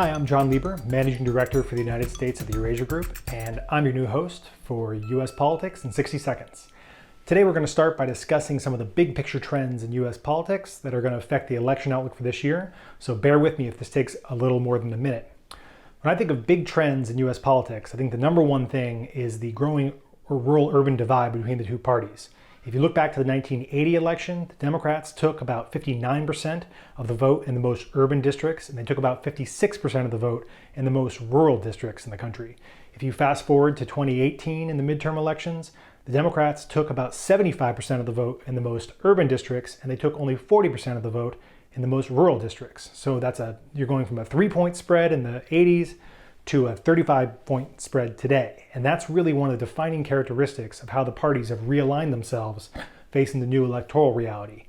Hi, I'm John Lieber, Managing Director for the United States of the Eurasia Group, and I'm your new host for U.S. Politics in 60 Seconds. Today we're going to start by discussing some of the big picture trends in U.S. politics that are going to affect the election outlook for this year, so bear with me if this takes a little more than a minute. When I think of big trends in U.S. politics, I think the number one thing is the growing rural-urban divide between the two parties. If you look back to the 1980 election, the Democrats took about 59% of the vote in the most urban districts, and they took about 56% of the vote in the most rural districts in the country. If you fast forward to 2018 in the midterm elections, the Democrats took about 75% of the vote in the most urban districts, and they took only 40% of the vote in the most rural districts. So you're going from a 3-point spread in the 80s to a 35-point spread today. And that's really one of the defining characteristics of how the parties have realigned themselves facing the new electoral reality.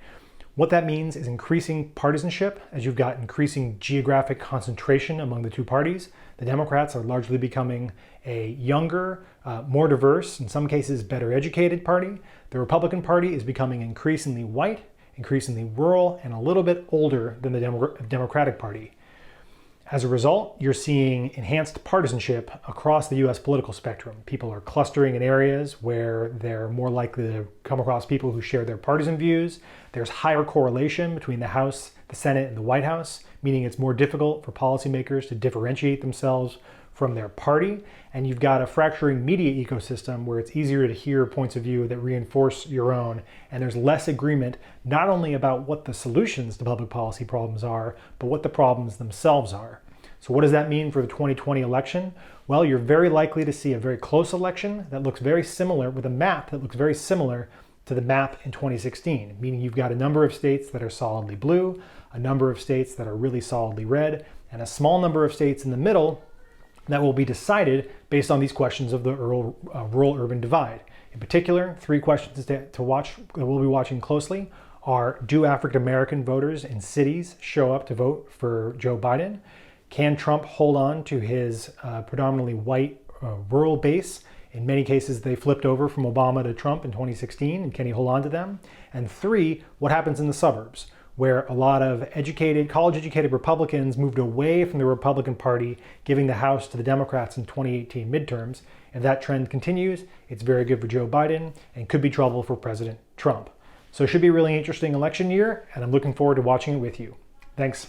What that means is increasing partisanship as you've got increasing geographic concentration among the two parties. The Democrats are largely becoming a younger, more diverse, in some cases better educated party. The Republican Party is becoming increasingly white, increasingly rural, and a little bit older than the Democratic Party. As a result, you're seeing enhanced partisanship across the U.S. political spectrum. People are clustering in areas where they're more likely to come across people who share their partisan views. There's higher correlation between the House, the Senate, and the White House, meaning it's more difficult for policymakers to differentiate themselves from their party. And you've got a fracturing media ecosystem where it's easier to hear points of view that reinforce your own. And there's less agreement, not only about what the solutions to public policy problems are, but what the problems themselves are. So what does that mean for the 2020 election? Well, you're very likely to see a very close election that looks very similar, with a map that looks very similar to the map in 2016, meaning you've got a number of states that are solidly blue, a number of states that are really solidly red, and a small number of states in the middle that will be decided based on these questions of the rural-urban divide. In particular, 3 questions to watch that we'll be watching closely are: do African American voters in cities show up to vote for Joe Biden? Can Trump hold on to his predominantly white rural base? In many cases, they flipped over from Obama to Trump in 2016, and can he hold on to them? And 3, what happens in the suburbs, where a lot of college-educated Republicans moved away from the Republican Party, giving the House to the Democrats in 2018 midterms. If that trend continues, it's very good for Joe Biden and could be trouble for President Trump. So it should be a really interesting election year, and I'm looking forward to watching it with you. Thanks.